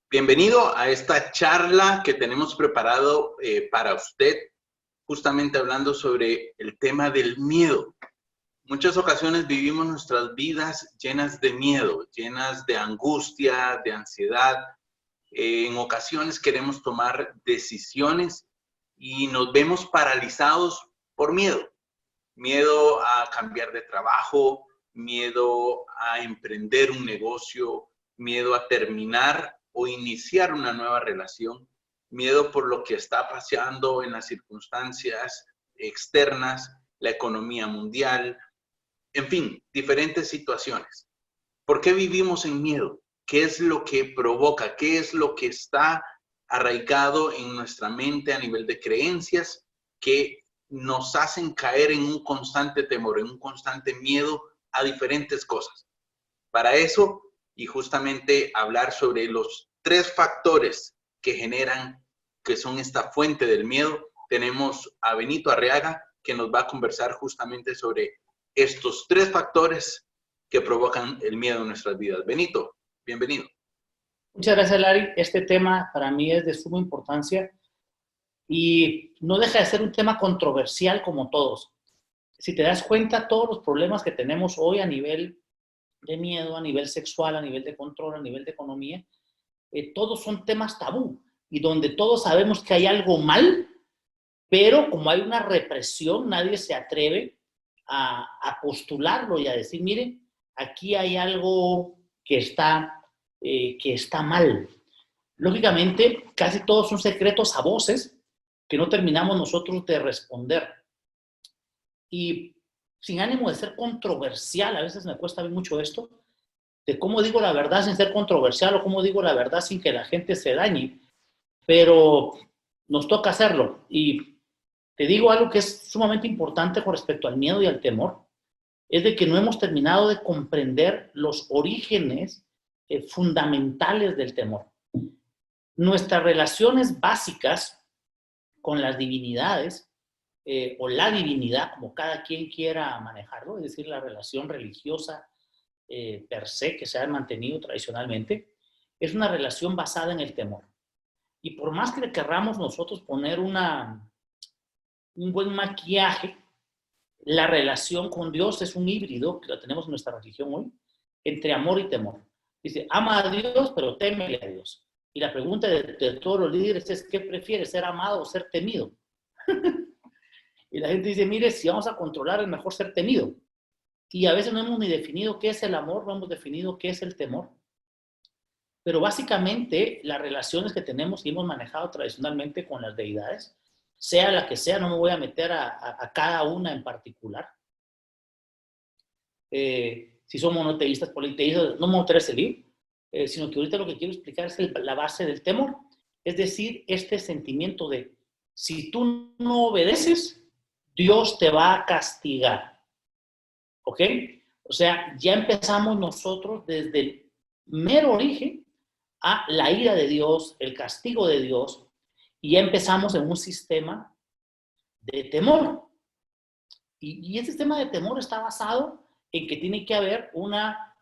Bienvenido a esta charla que tenemos preparado para usted, justamente hablando sobre el tema del miedo. Muchas ocasiones vivimos nuestras vidas llenas de miedo, llenas de angustia, de ansiedad. En ocasiones queremos tomar decisiones y nos vemos paralizados por miedo. Miedo a cambiar de trabajo, miedo a emprender un negocio, miedo a terminar o iniciar una nueva relación, miedo por lo que está pasando en las circunstancias externas, la economía mundial, en fin, diferentes situaciones. ¿Por qué vivimos en miedo? ¿Qué es lo que provoca? ¿Qué es lo que está arraigado en nuestra mente a nivel de creencias que nos hacen caer en un constante temor, en un constante miedo a diferentes cosas? Para eso, y justamente hablar sobre los 3 factores que generan, que son esta fuente del miedo, tenemos a Benito Arriaga, que nos va a conversar justamente sobre estos 3 factores que provocan el miedo en nuestras vidas. Benito, bienvenido. Muchas gracias, Larry. Este tema para mí es de suma importancia y no deja de ser un tema controversial como todos. Si te das cuenta, todos los problemas que tenemos hoy a nivel de miedo, a nivel sexual, a nivel de control, a nivel de economía, todos son temas tabú y donde todos sabemos que hay algo mal, pero como hay una represión, nadie se atreve a postularlo y a decir, mire, aquí hay algo que está mal. Lógicamente, casi todos son secretos a voces que no terminamos nosotros de responder. Y sin ánimo de ser controversial, a veces me cuesta ver mucho esto, de cómo digo la verdad sin ser controversial o cómo digo la verdad sin que la gente se dañe, pero nos toca hacerlo. Y te digo algo que es sumamente importante con respecto al miedo y al temor, es de que no hemos terminado de comprender los orígenes fundamentales del temor. Nuestras relaciones básicas con las divinidades, o la divinidad, como cada quien quiera manejarlo, es decir, la relación religiosa per se que se ha mantenido tradicionalmente, es una relación basada en el temor. Y por más que le querramos nosotros poner un buen maquillaje, la relación con Dios es un híbrido, que lo tenemos en nuestra religión hoy, entre amor y temor. Dice, ama a Dios, pero témele a Dios. Y la pregunta de todos los líderes es, ¿qué prefieres, ser amado o ser temido? Y la gente dice, mire, si vamos a controlar, es mejor ser temido. Y a veces no hemos ni definido qué es el amor, no hemos definido qué es el temor. Pero básicamente, las relaciones que tenemos y hemos manejado tradicionalmente con las deidades, sea la que sea, no me voy a meter a cada una en particular. Si son monoteístas, politeístas, no me voy a meter ese lío, sino que ahorita lo que quiero explicar es la base del temor. Es decir, este sentimiento de, si tú no obedeces, Dios te va a castigar. ¿Ok? O sea, ya empezamos nosotros desde el mero origen a la ira de Dios, el castigo de Dios, y ya empezamos en un sistema de temor. Y ese sistema de temor está basado en que tiene que haber una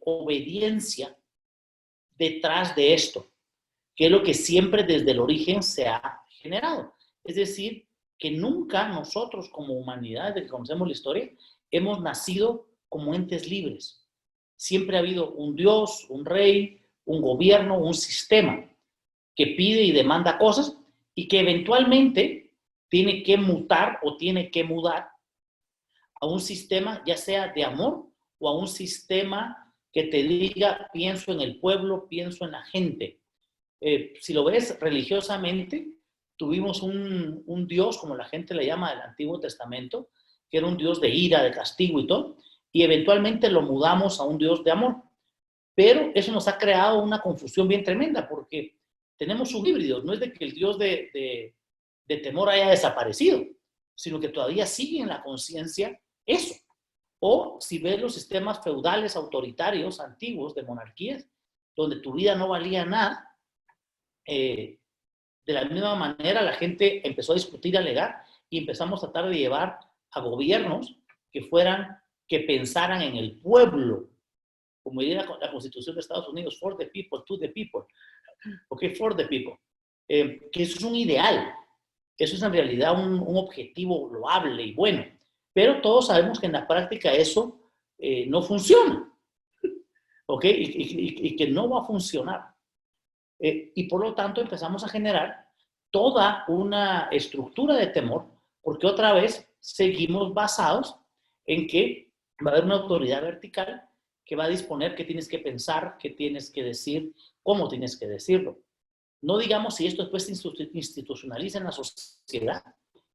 obediencia detrás de esto, que es lo que siempre desde el origen se ha generado. Es decir, que nunca nosotros como humanidad, desde que conocemos la historia, hemos nacido como entes libres. Siempre ha habido un Dios, un rey, un gobierno, un sistema que pide y demanda cosas y que eventualmente tiene que mutar o tiene que mudar a un sistema ya sea de amor o a un sistema que te diga pienso en el pueblo, pienso en la gente. Si lo ves religiosamente, tuvimos un Dios, como la gente le llama del Antiguo Testamento, que era un Dios de ira, de castigo y todo, y eventualmente lo mudamos a un Dios de amor. Pero eso nos ha creado una confusión bien tremenda, porque tenemos un híbrido, no es de que el Dios de temor haya desaparecido, sino que todavía sigue en la conciencia eso. O si ves los sistemas feudales, autoritarios, antiguos, de monarquías, donde tu vida no valía nada, de la misma manera la gente empezó a discutir, a alegar, y empezamos a tratar de llevar a gobiernos que pensaran en el pueblo, como diría la Constitución de Estados Unidos, for the people, to the people. ¿ok? For the people. Que eso es un ideal, eso es en realidad un objetivo loable y bueno, pero todos sabemos que en la práctica eso no funciona, ¿ok? Y que no va a funcionar. Y por lo tanto empezamos a generar toda una estructura de temor, porque otra vez seguimos basados en que va a haber una autoridad vertical que va a disponer qué tienes que pensar, qué tienes que decir, cómo tienes que decirlo. No digamos si esto después se institucionaliza en la sociedad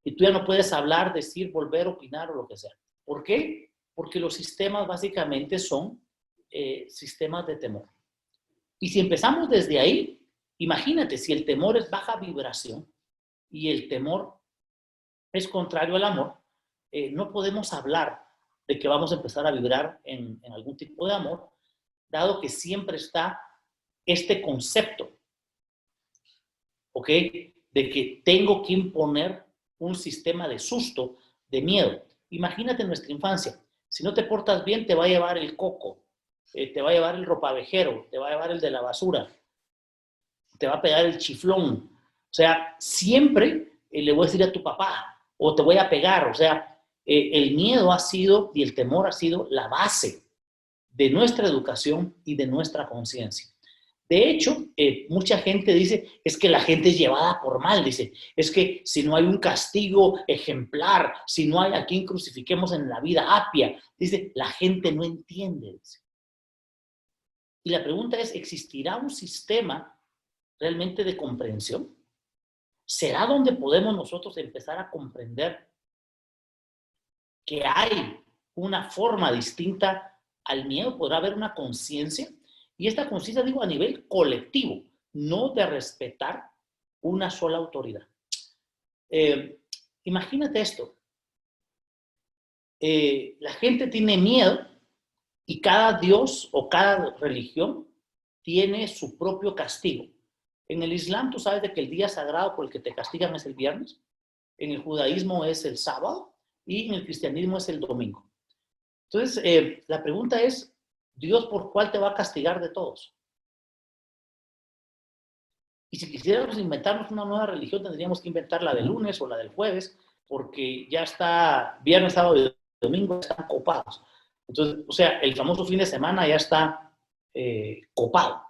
y tú ya no puedes hablar, decir, volver, opinar o lo que sea. ¿Por qué? Porque los sistemas básicamente son sistemas de temor. Y si empezamos desde ahí, imagínate, si el temor es baja vibración y el temor es contrario al amor, no podemos hablar de que vamos a empezar a vibrar en algún tipo de amor, dado que siempre está este concepto, ¿ok? De que tengo que imponer un sistema de susto, de miedo. Imagínate en nuestra infancia, si no te portas bien, te va a llevar el coco, te va a llevar el ropavejero, te va a llevar el de la basura, te va a pegar el chiflón. O sea, siempre le voy a decir a tu papá, o te voy a pegar. O sea, el miedo ha sido y el temor ha sido la base de nuestra educación y de nuestra conciencia. De hecho, mucha gente dice, es que la gente es llevada por mal, dice, es que si no hay un castigo ejemplar, si no hay a quien crucifiquemos en la vida apia, dice, la gente no entiende, dice. Y la pregunta es, ¿existirá un sistema realmente de comprensión? ¿Será donde podemos nosotros empezar a comprender que hay una forma distinta al miedo? ¿Podrá haber una conciencia? Y esta conciencia, digo, a nivel colectivo, no de respetar una sola autoridad. Imagínate esto. La gente tiene miedo y cada dios o cada religión tiene su propio castigo. En el Islam, tú sabes de que el día sagrado por el que te castigan es el viernes. En el judaísmo es el sábado y en el cristianismo es el domingo. Entonces, la pregunta es, ¿Dios por cuál te va a castigar de todos? Y si quisiéramos inventarnos una nueva religión, tendríamos que inventar la del lunes o la del jueves, porque ya está viernes, sábado y domingo están copados. Entonces, o sea, el famoso fin de semana ya está copado.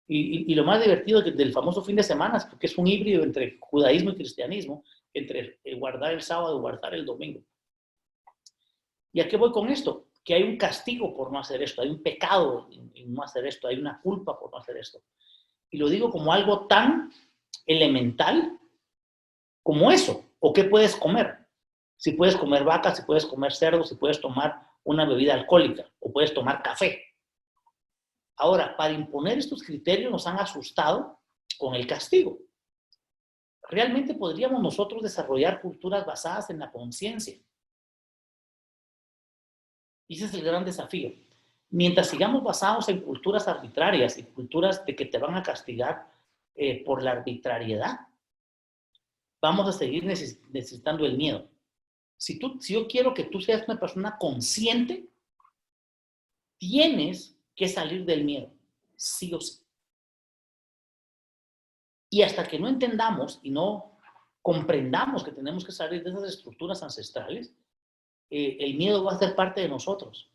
Y lo más divertido del famoso fin de semana es porque es un híbrido entre judaísmo y cristianismo, entre guardar el sábado y guardar el domingo. ¿Y a qué voy con esto? Que hay un castigo por no hacer esto, hay un pecado en no hacer esto, hay una culpa por no hacer esto. Y lo digo como algo tan elemental como eso. ¿O qué puedes comer? Si puedes comer vaca, si puedes comer cerdo, si puedes tomar una bebida alcohólica o puedes tomar café. Ahora, para imponer estos criterios nos han asustado con el castigo. Realmente podríamos nosotros desarrollar culturas basadas en la conciencia. Y ese es el gran desafío. Mientras sigamos basados en culturas arbitrarias y culturas de que te van a castigar por la arbitrariedad, vamos a seguir necesitando el miedo. Si yo quiero que tú seas una persona consciente, tienes que salir del miedo, sí o sí. Y hasta que no entendamos y no comprendamos que tenemos que salir de esas estructuras ancestrales, el miedo va a ser parte de nosotros.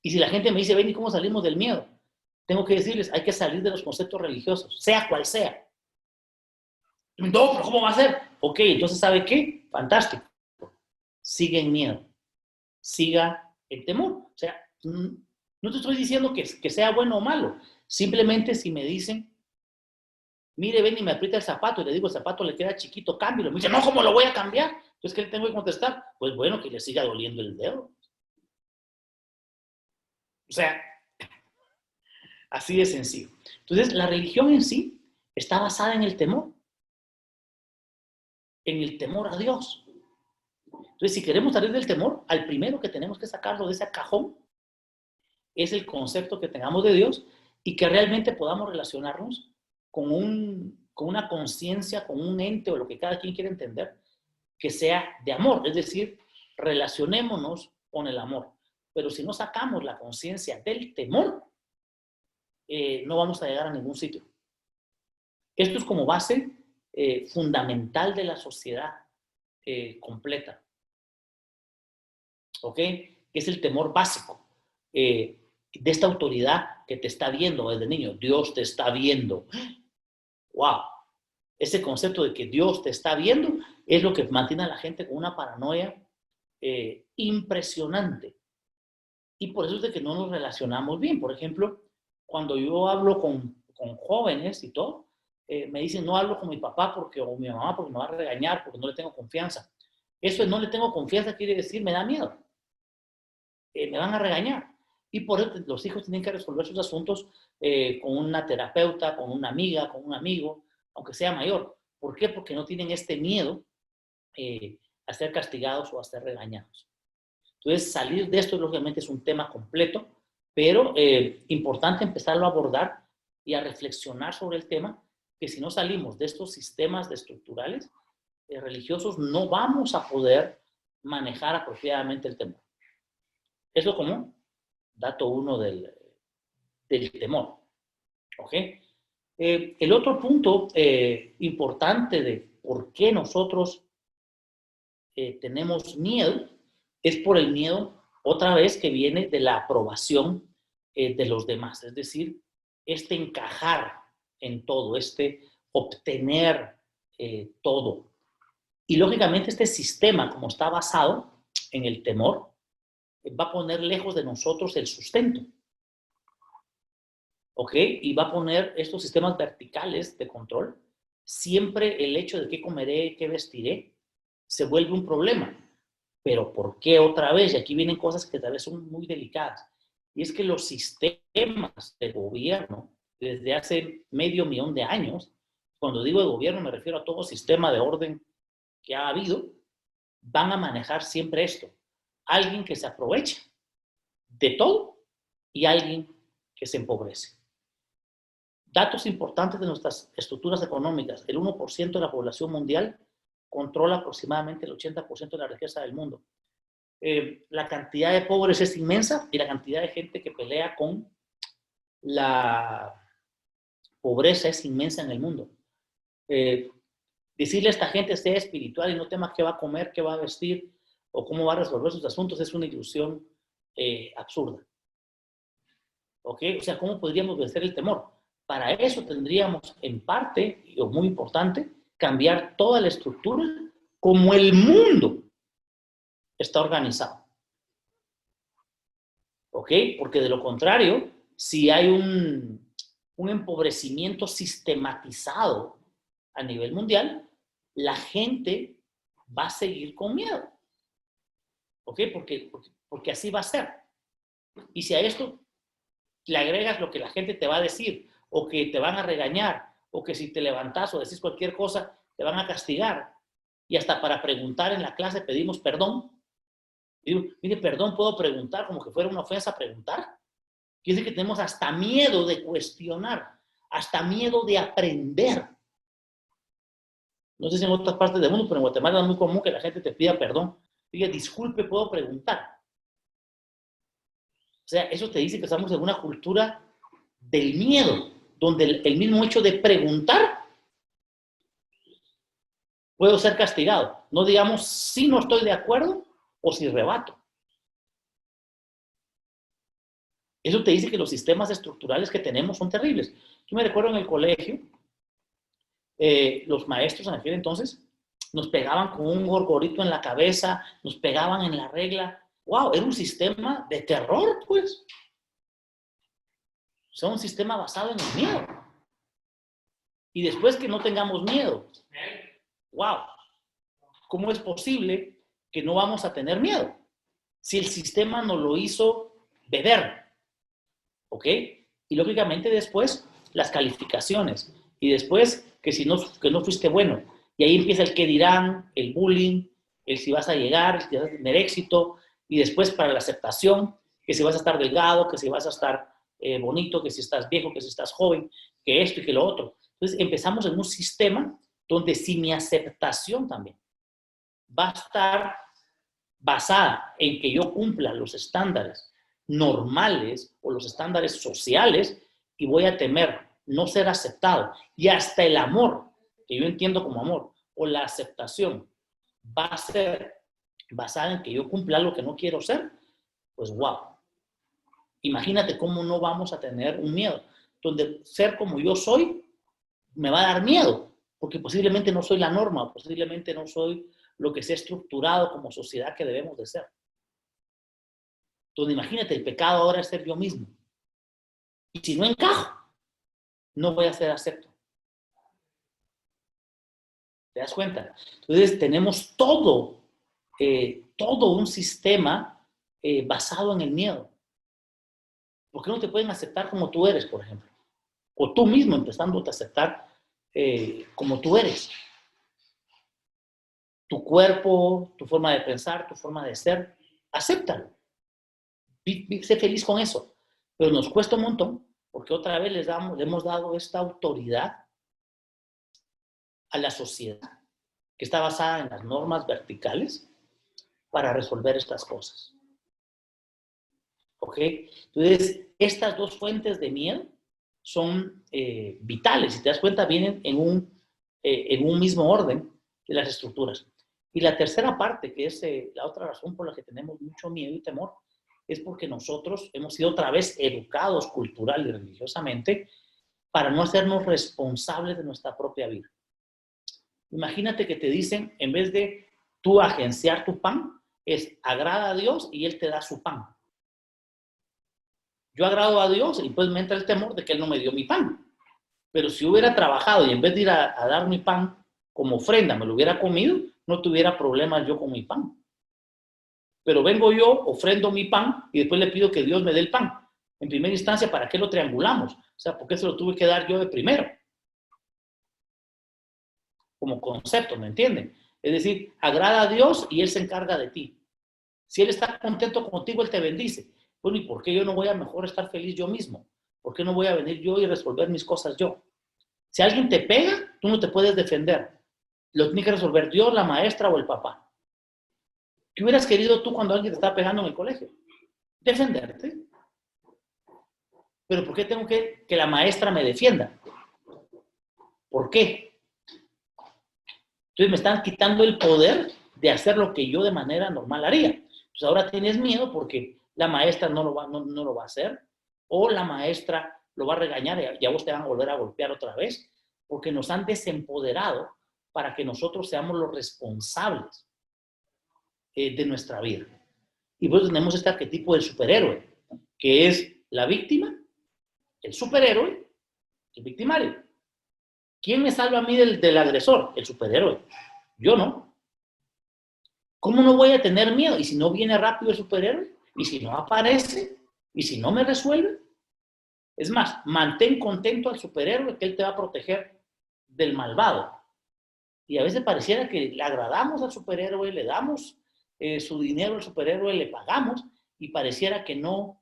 Y si la gente me dice, ven, ¿y cómo salimos del miedo? Tengo que decirles, hay que salir de los conceptos religiosos, sea cual sea. No, pero ¿cómo va a ser? Ok, entonces, ¿sabe qué? Fantástico. Siga en miedo. Siga el temor. O sea, no te estoy diciendo que sea bueno o malo. Simplemente si me dicen, mire, ven y me aprieta el zapato, y le digo, el zapato le queda chiquito, cámbialo. Me dice, no, ¿cómo lo voy a cambiar? Entonces, ¿qué le tengo que contestar? Pues bueno, que le siga doliendo el dedo. O sea, así de sencillo. Entonces, la religión en sí está basada en el temor a Dios. Entonces, si queremos salir del temor, al primero que tenemos que sacarlo de ese cajón es el concepto que tengamos de Dios y que realmente podamos relacionarnos con una conciencia, con un ente o lo que cada quien quiera entender, que sea de amor. Es decir, relacionémonos con el amor. Pero si no sacamos la conciencia del temor, no vamos a llegar a ningún sitio. Esto es como base fundamental de la sociedad completa. ¿Ok? Es el temor básico de esta autoridad que te está viendo desde niño. Dios te está viendo. ¡Wow! Ese concepto de que Dios te está viendo es lo que mantiene a la gente con una paranoia impresionante. Y por eso es de que no nos relacionamos bien. Por ejemplo, cuando yo hablo con jóvenes y todo, me dicen, no hablo con mi papá porque, o mi mamá porque me va a regañar, porque no le tengo confianza. Eso de no le tengo confianza quiere decir, me da miedo. Me van a regañar. Y por eso los hijos tienen que resolver sus asuntos con una terapeuta, con una amiga, con un amigo, aunque sea mayor. ¿Por qué? Porque no tienen este miedo a ser castigados o a ser regañados. Entonces, salir de esto, lógicamente, es un tema completo, pero importante empezarlo a abordar y a reflexionar sobre el tema, que si no salimos de estos sistemas estructurales religiosos, no vamos a poder manejar apropiadamente el temor. Eso como dato uno del temor. ¿Ok? El otro punto importante de por qué nosotros tenemos miedo es por el miedo, otra vez, que viene de la aprobación de los demás. Es decir, este encajar en todo, este obtener todo. Y lógicamente este sistema, como está basado en el temor, va a poner lejos de nosotros el sustento. ¿Ok? Y va a poner estos sistemas verticales de control. Siempre el hecho de qué comeré, qué vestiré, se vuelve un problema. Pero ¿por qué otra vez? Y aquí vienen cosas que tal vez son muy delicadas. Y es que los sistemas de gobierno, desde hace 500,000 de años, cuando digo de gobierno me refiero a todo sistema de orden que ha habido, van a manejar siempre esto. Alguien que se aprovecha de todo y alguien que se empobrece. Datos importantes de nuestras estructuras económicas. El 1% de la población mundial controla aproximadamente el 80% de la riqueza del mundo. La cantidad de pobres es inmensa y la cantidad de gente que pelea con la pobreza es inmensa en el mundo. Decirle a esta gente sea espiritual y no tema qué va a comer, qué va a vestir o cómo va a resolver sus asuntos es una ilusión absurda. ¿Ok? O sea, ¿cómo podríamos vencer el temor? Para eso tendríamos, en parte, y muy importante, cambiar toda la estructura como el mundo está organizado. ¿Ok? Porque de lo contrario, si hay un empobrecimiento sistematizado a nivel mundial, la gente va a seguir con miedo. ¿Ok? Porque así va a ser. Y si a esto le agregas lo que la gente te va a decir, o que te van a regañar, o que si te levantas o decís cualquier cosa, te van a castigar, y hasta para preguntar en la clase pedimos perdón. Y digo, mire, perdón, puedo preguntar, como que fuera una ofensa preguntar. Quiere decir que tenemos hasta miedo de cuestionar, hasta miedo de aprender. No sé si en otras partes del mundo, pero en Guatemala es muy común que la gente te pida perdón. Diga, disculpe, puedo preguntar. O sea, eso te dice que estamos en una cultura del miedo, donde el mismo hecho de preguntar puedo ser castigado. No digamos si no estoy de acuerdo o si rebato. Eso te dice que los sistemas estructurales que tenemos son terribles. Yo me recuerdo en el colegio, los maestros en aquel entonces nos pegaban con un gorgorito en la cabeza, nos pegaban en la regla. ¡Wow! Era un sistema de terror, pues. O sea, un sistema basado en el miedo. Y después que no tengamos miedo. ¡Wow! ¿Cómo es posible que no vamos a tener miedo? Si el sistema nos lo hizo beber. ¿Ok? Y lógicamente después las calificaciones. Y después que que no fuiste bueno. Y ahí empieza el qué dirán, el bullying, el si vas a llegar, si vas a tener éxito. Y después para la aceptación, que si vas a estar delgado, que si vas a estar bonito, que si estás viejo, que si estás joven, que esto y que lo otro. Entonces empezamos en un sistema donde si mi aceptación también va a estar basada en que yo cumpla los estándares normales o los estándares sociales y voy a tener no ser aceptado. Y hasta el amor, que yo entiendo como amor, o la aceptación, va a ser basada en que yo cumpla lo que no quiero ser, pues wow. Imagínate cómo no vamos a tener un miedo, donde ser como yo soy me va a dar miedo, porque posiblemente no soy la norma, posiblemente no soy lo que se ha estructurado como sociedad que debemos de ser. Entonces imagínate, el pecado ahora es ser yo mismo. Y si no encajo, no voy a ser acepto. ¿Te das cuenta? Entonces tenemos todo un sistema basado en el miedo. ¿Por qué no te pueden aceptar como tú eres, por ejemplo? O tú mismo empezando a aceptar como tú eres. Tu cuerpo, tu forma de pensar, tu forma de ser, acéptalo. Sé feliz con eso. Pero nos cuesta un montón, porque otra vez le hemos dado esta autoridad a la sociedad, que está basada en las normas verticales, para resolver estas cosas. ¿Ok? Entonces, estas dos fuentes de miedo son vitales. Si te das cuenta, vienen en un mismo orden de las estructuras. Y la tercera parte, que es la otra razón por la que tenemos mucho miedo y temor, es porque nosotros hemos sido otra vez educados cultural y religiosamente para no hacernos responsables de nuestra propia vida. Imagínate que te dicen, en vez de tú agenciar tu pan, es agrada a Dios y Él te da su pan. Yo agrado a Dios y pues me entra el temor de que Él no me dio mi pan. Pero si hubiera trabajado y en vez de ir a dar mi pan como ofrenda, me lo hubiera comido, no tuviera problemas yo con mi pan. Pero vengo yo, ofrendo mi pan y después le pido que Dios me dé el pan. En primera instancia, ¿para qué lo triangulamos? O sea, ¿por qué se lo tuve que dar yo de primero? Como concepto, ¿me entienden? Es decir, agrada a Dios y Él se encarga de ti. Si Él está contento contigo, Él te bendice. Bueno, ¿y por qué yo no voy a mejor estar feliz yo mismo? ¿Por qué no voy a venir yo y resolver mis cosas yo? Si alguien te pega, tú no te puedes defender. Lo tiene que resolver Dios, la maestra o el papá. ¿Qué hubieras querido tú cuando alguien te estaba pegando en el colegio? Defenderte. Pero ¿por qué tengo que la maestra me defienda? ¿Por qué? Entonces me están quitando el poder de hacer lo que yo de manera normal haría. Entonces ahora tienes miedo porque la maestra no lo va a hacer, o la maestra lo va a regañar y a vos te van a volver a golpear otra vez, porque nos han desempoderado para que nosotros seamos los responsables de nuestra vida. Y pues tenemos este arquetipo del superhéroe, que es la víctima, el superhéroe, el victimario. ¿Quién me salva a mí del agresor? El superhéroe. Yo no. ¿Cómo no voy a tener miedo? ¿Y si no viene rápido el superhéroe? ¿Y si no aparece? ¿Y si no me resuelve? Es más, mantén contento al superhéroe que él te va a proteger del malvado. Y a veces pareciera que le agradamos al superhéroe, le damos su dinero al superhéroe, le pagamos y pareciera que no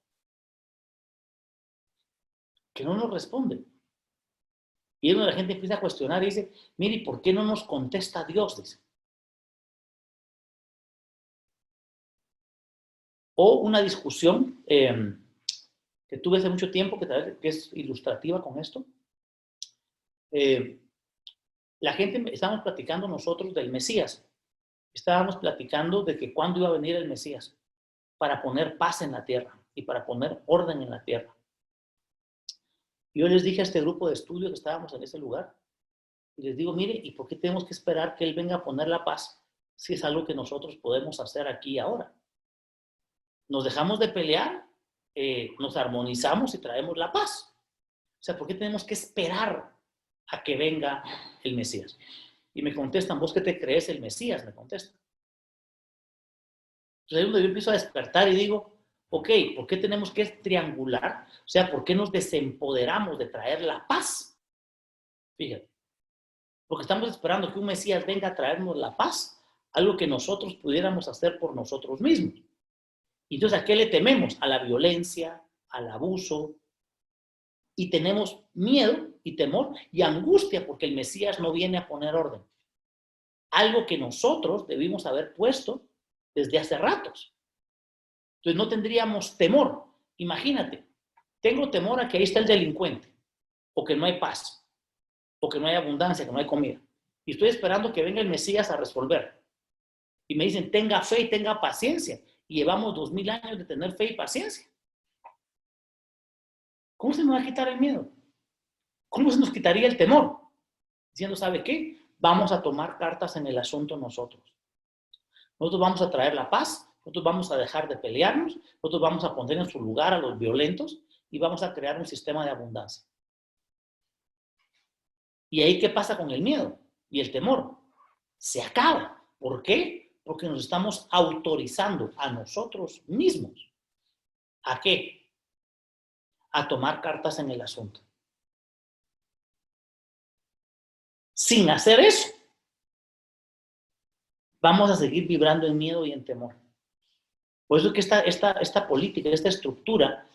nos responde. Y es donde la gente empieza a cuestionar y dice, mire, ¿por qué no nos contesta Dios? Dice. O una discusión que tuve hace mucho tiempo, que es ilustrativa con esto. La gente, estábamos platicando nosotros del Mesías. Estábamos platicando de que cuándo iba a venir el Mesías para poner paz en la tierra y para poner orden en la tierra. Yo les dije a este grupo de estudio que estábamos en ese lugar, y les digo, mire, ¿y por qué tenemos que esperar que Él venga a poner la paz si es algo que nosotros podemos hacer aquí y ahora? Nos dejamos de pelear, nos armonizamos y traemos la paz. O sea, ¿por qué tenemos que esperar a que venga el Mesías? Y me contestan, ¿vos qué te crees el Mesías? Me contestan. Entonces ahí es donde yo empiezo a despertar y digo, ok, ¿por qué tenemos que triangular? O sea, ¿por qué nos desempoderamos de traer la paz? Fíjate. Porque estamos esperando que un Mesías venga a traernos la paz, algo que nosotros pudiéramos hacer por nosotros mismos. Y entonces, ¿a qué le tememos? A la violencia, al abuso. Y tenemos miedo y temor y angustia porque el Mesías no viene a poner orden. Algo que nosotros debimos haber puesto desde hace ratos. Entonces no tendríamos temor. Imagínate, tengo temor a que ahí está el delincuente. o que no hay paz, o que no hay abundancia, que no hay comida. Y estoy esperando que venga el Mesías a resolver. Y me dicen, tenga fe y tenga paciencia. Y llevamos 2000 años de tener fe y paciencia. ¿Cómo se nos va a quitar el miedo? ¿Cómo se nos quitaría el temor? Diciendo, ¿sabe qué? Vamos a tomar cartas en el asunto nosotros. Nosotros vamos a traer la paz, nosotros vamos a dejar de pelearnos, nosotros vamos a poner en su lugar a los violentos y vamos a crear un sistema de abundancia. ¿Y ahí qué pasa con el miedo y el temor? Se acaba. ¿Por qué? Porque nos estamos autorizando a nosotros mismos. ¿A qué? A tomar cartas en el asunto. Sin hacer eso, vamos a seguir vibrando en miedo y en temor. Por eso es que esta política, esta estructura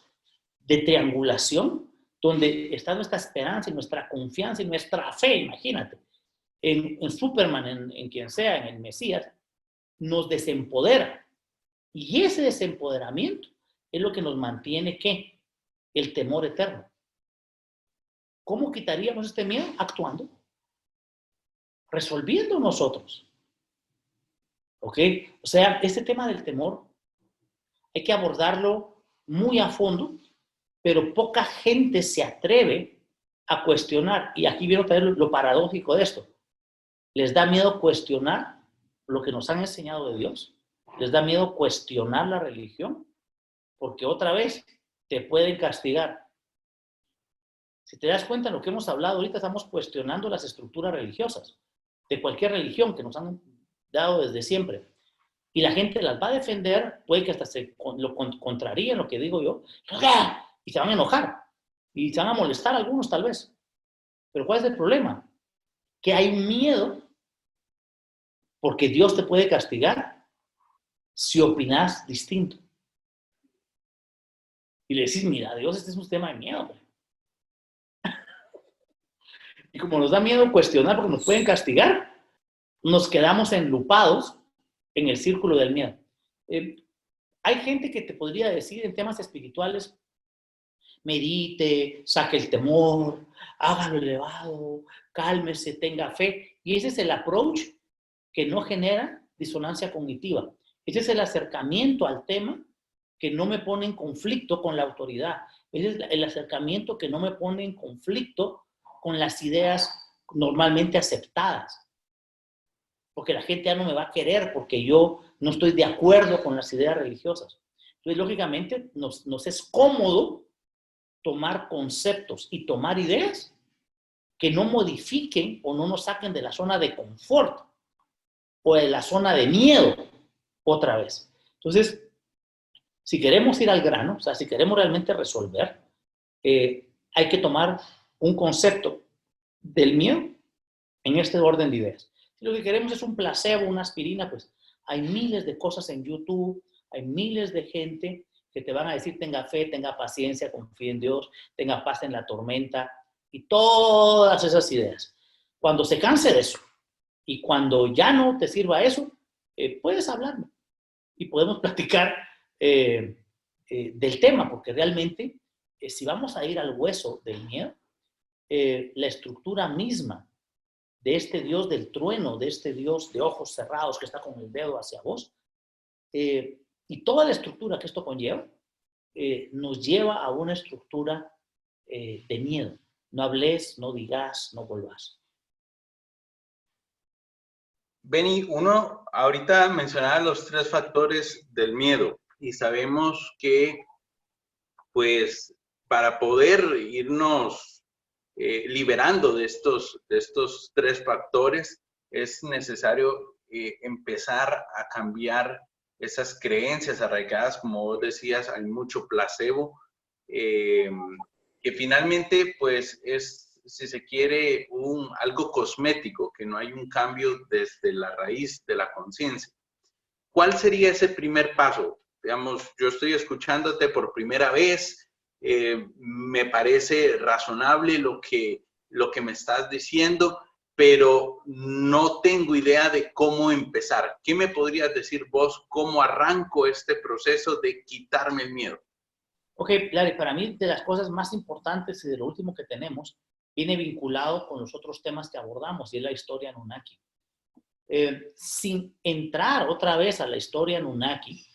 de triangulación, donde está nuestra esperanza y nuestra confianza y nuestra fe, imagínate, en Superman, en quien sea, en el Mesías, nos desempodera. Y ese desempoderamiento es lo que nos mantiene, ¿qué? El temor eterno. ¿Cómo quitaríamos este miedo? Actuando. Resolviendo nosotros. ¿Ok? O sea, este tema del temor hay que abordarlo muy a fondo, pero poca gente se atreve a cuestionar. Y aquí viene también lo paradójico de esto. Les da miedo cuestionar lo que nos han enseñado de Dios. Les da miedo cuestionar la religión, porque otra vez te pueden castigar. Si te das cuenta de lo que hemos hablado ahorita, estamos cuestionando las estructuras religiosas de cualquier religión que nos han dado desde siempre. Y la gente las va a defender, puede que hasta se lo contraríen lo que digo yo, y se van a enojar, y se van a molestar algunos tal vez. Pero ¿cuál es el problema? Que hay un miedo, porque Dios te puede castigar si opinas distinto. Y le decís, mira, Dios, este es un tema de miedo. Y como nos da miedo cuestionar porque nos pueden castigar, nos quedamos enlupados en el círculo del miedo. Hay gente que te podría decir en temas espirituales, medite, saque el temor, hágalo elevado, cálmese, tenga fe. Y ese es el approach que no genera disonancia cognitiva. Ese es el acercamiento al tema que no me pone en conflicto con la autoridad. Ese es el acercamiento que no me pone en conflicto con las ideas normalmente aceptadas. Porque la gente ya no me va a querer porque yo no estoy de acuerdo con las ideas religiosas. Entonces, lógicamente, nos es cómodo tomar conceptos y tomar ideas que no modifiquen o no nos saquen de la zona de confort o de la zona de miedo otra vez. Entonces, si queremos ir al grano, o sea, si queremos realmente resolver, hay que tomar un concepto del miedo en este orden de ideas. Si lo que queremos es un placebo, una aspirina, pues hay miles de cosas en YouTube, hay miles de gente que te van a decir tenga fe, tenga paciencia, confíe en Dios, tenga paz en la tormenta y todas esas ideas. Cuando se canse de eso y cuando ya no te sirva eso, puedes hablarme y podemos platicar del tema, porque realmente si vamos a ir al hueso del miedo, la estructura misma de este Dios del trueno, de este Dios de ojos cerrados que está con el dedo hacia vos, y toda la estructura que esto conlleva, nos lleva a una estructura de miedo. No hables, no digas, no volvás. Benny, uno, ahorita mencionaba los 3 factores del miedo y sabemos que, pues, para poder irnos liberando de estos 3 factores, es necesario empezar a cambiar esas creencias arraigadas, como vos decías, hay mucho placebo, que finalmente, pues, es, si se quiere, algo cosmético, que no hay un cambio desde la raíz de la conciencia. ¿Cuál sería ese primer paso? Digamos, yo estoy escuchándote por primera vez, me parece razonable lo que me estás diciendo, pero no tengo idea de cómo empezar. ¿Qué me podrías decir vos? ¿Cómo arranco este proceso de quitarme el miedo? Ok, Larry, para mí de las cosas más importantes y de lo último que tenemos viene vinculado con los otros temas que abordamos, y es la historia Anunnaki. Sin entrar otra vez a la historia Anunnaki,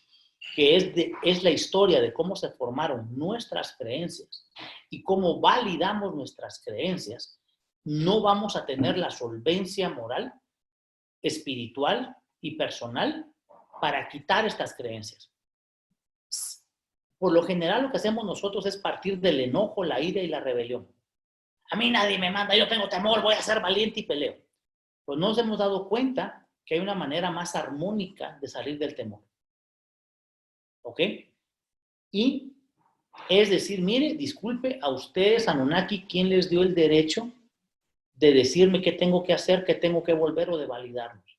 que es la historia de cómo se formaron nuestras creencias y cómo validamos nuestras creencias, no vamos a tener la solvencia moral, espiritual y personal para quitar estas creencias. Por lo general, lo que hacemos nosotros es partir del enojo, la ira y la rebelión. A mí nadie me manda, yo tengo temor, voy a ser valiente y peleo. Pues no nos hemos dado cuenta que hay una manera más armónica de salir del temor. ¿Ok? Y es decir, mire, disculpe a ustedes, Anunnaki, ¿quién les dio el derecho de decirme qué tengo que hacer, qué tengo que volver o de validarnos?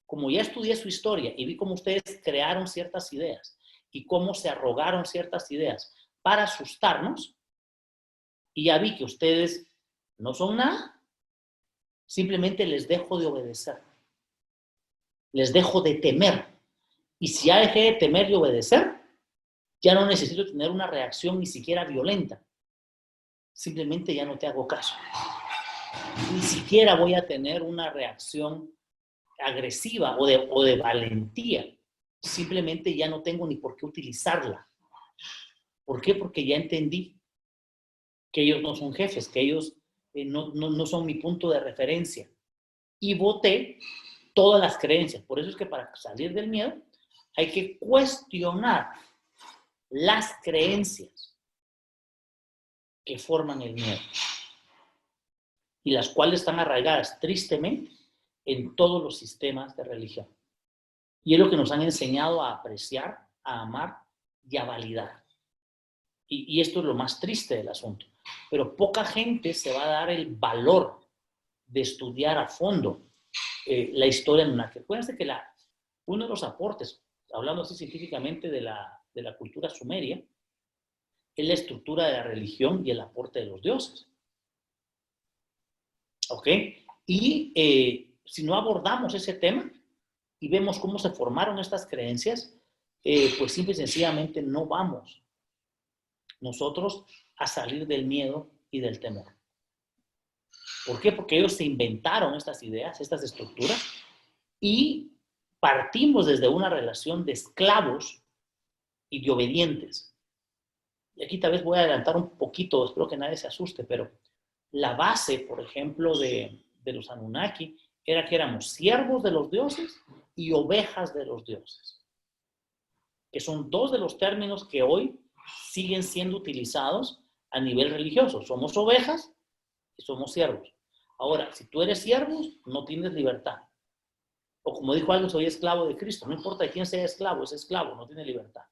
Como ya estudié su historia y vi cómo ustedes crearon ciertas ideas y cómo se arrogaron ciertas ideas para asustarnos, y ya vi que ustedes no son nada, simplemente les dejo de obedecer. Les dejo de temer. Y si ya dejé de temer y obedecer, ya no necesito tener una reacción ni siquiera violenta. Simplemente ya no te hago caso. Ni siquiera voy a tener una reacción agresiva o de valentía. Simplemente ya no tengo ni por qué utilizarla. ¿Por qué? Porque ya entendí que ellos no son jefes, que ellos no son mi punto de referencia. Y voté todas las creencias. Por eso es que para salir del miedo hay que cuestionar las creencias que forman el miedo y las cuales están arraigadas tristemente en todos los sistemas de religión. Y es lo que nos han enseñado a apreciar, a amar y a validar. Y esto es lo más triste del asunto. Pero poca gente se va a dar el valor de estudiar a fondo la historia Anunnaki. Acuérdense que uno de los aportes, hablando así científicamente de la cultura sumeria, es la estructura de la religión y el aporte de los dioses. ¿Ok? Y si no abordamos ese tema y vemos cómo se formaron estas creencias, pues simple y sencillamente no vamos nosotros a salir del miedo y del temor. ¿Por qué? Porque ellos se inventaron estas ideas, estas estructuras, y partimos desde una relación de esclavos y de obedientes. Y aquí tal vez voy a adelantar un poquito, espero que nadie se asuste, pero la base, por ejemplo, de los Anunnaki era que éramos siervos de los dioses y ovejas de los dioses, que son dos de los términos que hoy siguen siendo utilizados a nivel religioso. Somos ovejas y somos siervos. Ahora, si tú eres siervo, no tienes libertad. O como dijo alguien, soy esclavo de Cristo. No importa de quién sea esclavo, es esclavo, no tiene libertad.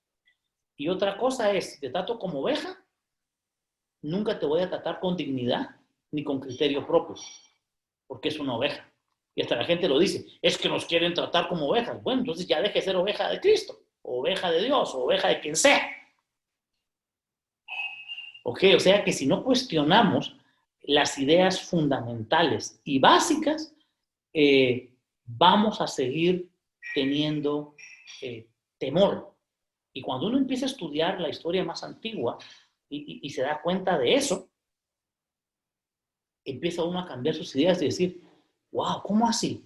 Y otra cosa es, si te trato como oveja, nunca te voy a tratar con dignidad ni con criterio propio, porque es una oveja. Y hasta la gente lo dice, es que nos quieren tratar como ovejas. Bueno, entonces ya deje de ser oveja de Cristo, o oveja de Dios, o oveja de quien sea. ¿Ok? O sea que si no cuestionamos las ideas fundamentales y básicas, vamos a seguir teniendo temor. Y cuando uno empieza a estudiar la historia más antigua y se da cuenta de eso, empieza uno a cambiar sus ideas y decir, wow, ¿cómo así?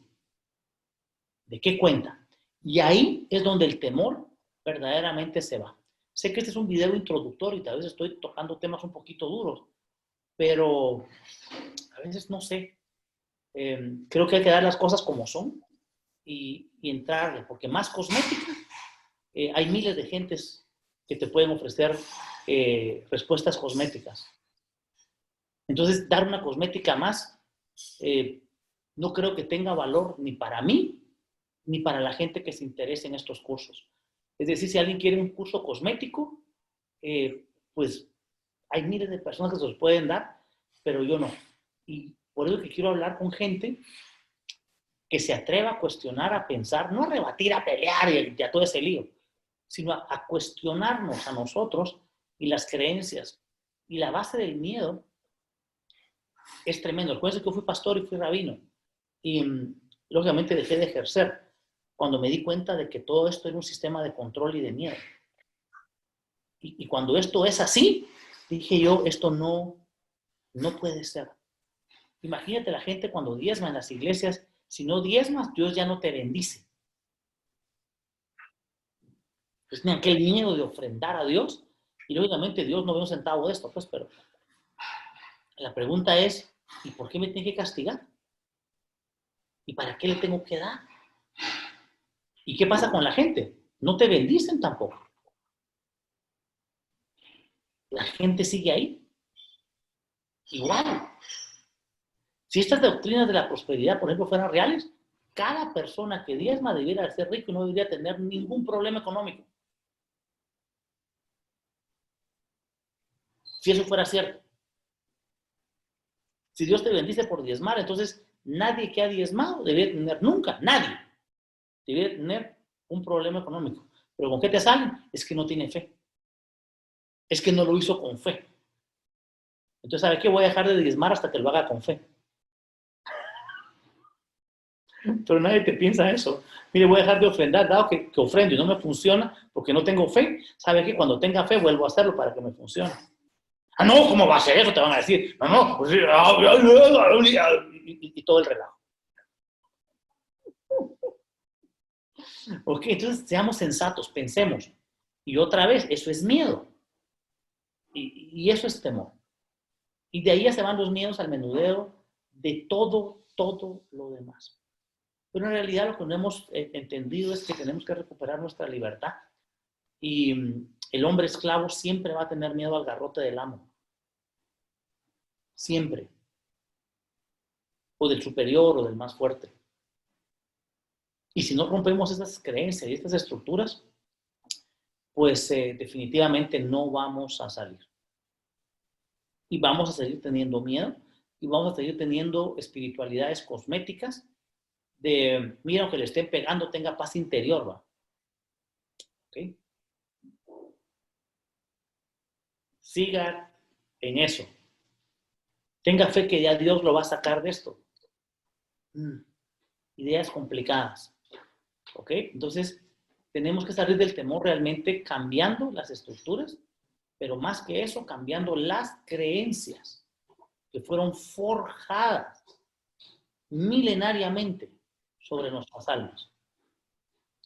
¿De qué cuenta? Y ahí es donde el temor verdaderamente se va. Sé que este es un video introductorio y tal vez estoy tocando temas un poquito duros, pero a veces no sé. Creo que hay que dar las cosas como son y entrarle, porque más cosmética, hay miles de gentes que te pueden ofrecer respuestas cosméticas. Entonces, dar una cosmética más, no creo que tenga valor ni para mí, ni para la gente que se interese en estos cursos. Es decir, si alguien quiere un curso cosmético, pues hay miles de personas que se los pueden dar, pero yo no. Y por eso que quiero hablar con gente que se atreva a cuestionar, a pensar, no a rebatir, a pelear y a todo ese lío, sino a cuestionarnos a nosotros y las creencias. Y la base del miedo es tremendo. Recuerden que yo fui pastor y fui rabino. Y lógicamente dejé de ejercer cuando me di cuenta de que todo esto era un sistema de control y de miedo. Y cuando esto es así, dije yo, esto no puede ser. Imagínate la gente cuando diezma en las iglesias, si no diezmas, Dios ya no te bendice. Pues ni aquel miedo de ofrendar a Dios, y lógicamente Dios no ve un centavo de esto, pues, pero la pregunta es, ¿y por qué me tiene que castigar? ¿Y para qué le tengo que dar? ¿Y qué pasa con la gente? No te bendicen tampoco. La gente sigue ahí. Igual. Si estas doctrinas de la prosperidad, por ejemplo, fueran reales, cada persona que diezma debiera ser rico y no debería tener ningún problema económico. Si eso fuera cierto. Si Dios te bendice por diezmar, entonces nadie que ha diezmado debería tener nunca, nadie, debería tener un problema económico. Pero ¿con qué te salen? Es que no tiene fe. Es que no lo hizo con fe. Entonces, ¿sabe qué? Voy a dejar de diezmar hasta que lo haga con fe. Pero nadie te piensa eso. Mire, voy a dejar de ofrendar, dado que ofrendo y no me funciona porque no tengo fe. ¿Sabe qué? Cuando tenga fe vuelvo a hacerlo para que me funcione. Ah, no, ¿cómo va a ser eso? Te van a decir. No, no, pues sí. Y todo el relajo. Ok, entonces seamos sensatos, pensemos. Y otra vez, eso es miedo. Y eso es temor. Y de ahí ya se van los miedos al menudeo de todo lo demás. Pero en realidad lo que no hemos entendido es que tenemos que recuperar nuestra libertad. Y el hombre esclavo siempre va a tener miedo al garrote del amo. Siempre. O del superior o del más fuerte. Y si no rompemos esas creencias y estas estructuras, pues definitivamente no vamos a salir. Y vamos a seguir teniendo miedo y vamos a seguir teniendo espiritualidades cosméticas de, mira, aunque le estén pegando, tenga paz interior, ¿va? ¿Ok? Siga en eso. Tenga fe que ya Dios lo va a sacar de esto. Ideas complicadas. ¿Ok? Entonces, tenemos que salir del temor realmente cambiando las estructuras, pero más que eso, cambiando las creencias que fueron forjadas milenariamente sobre nuestras almas.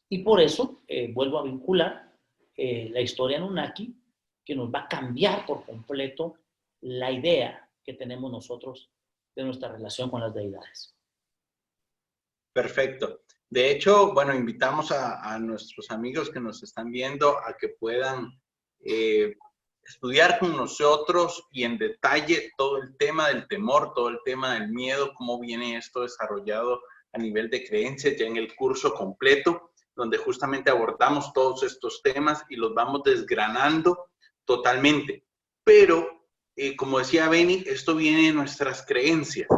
Y por eso vuelvo a vincular la historia Anunnaki, que nos va a cambiar por completo la idea que tenemos nosotros de nuestra relación con las deidades. Perfecto. De hecho, bueno, invitamos a nuestros amigos que nos están viendo a que puedan estudiar con nosotros y en detalle todo el tema del temor, todo el tema del miedo, cómo viene esto desarrollado a nivel de creencias ya en el curso completo, donde justamente abordamos todos estos temas y los vamos desgranando totalmente. Pero, como decía Benny, esto viene de nuestras creencias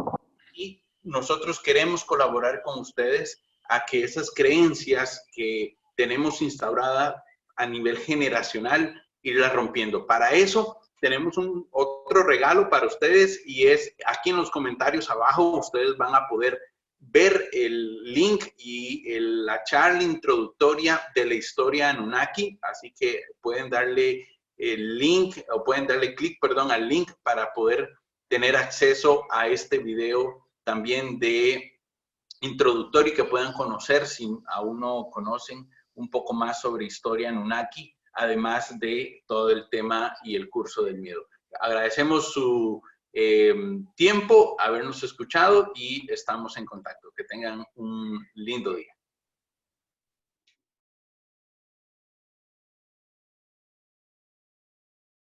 y nosotros queremos colaborar con ustedes a que esas creencias que tenemos instauradas a nivel generacional, irlas rompiendo. Para eso tenemos otro regalo para ustedes y es aquí en los comentarios abajo ustedes van a poder ver el link y la charla introductoria de la historia Anunnaki, así que pueden darle el link o pueden darle clic, perdón, al link para poder tener acceso a este video también de introductorio y que puedan conocer, si aún no conocen, un poco más sobre historia Anunnaki, además de todo el tema y el curso del miedo. Agradecemos su tiempo, habernos escuchado y estamos en contacto. Que tengan un lindo día.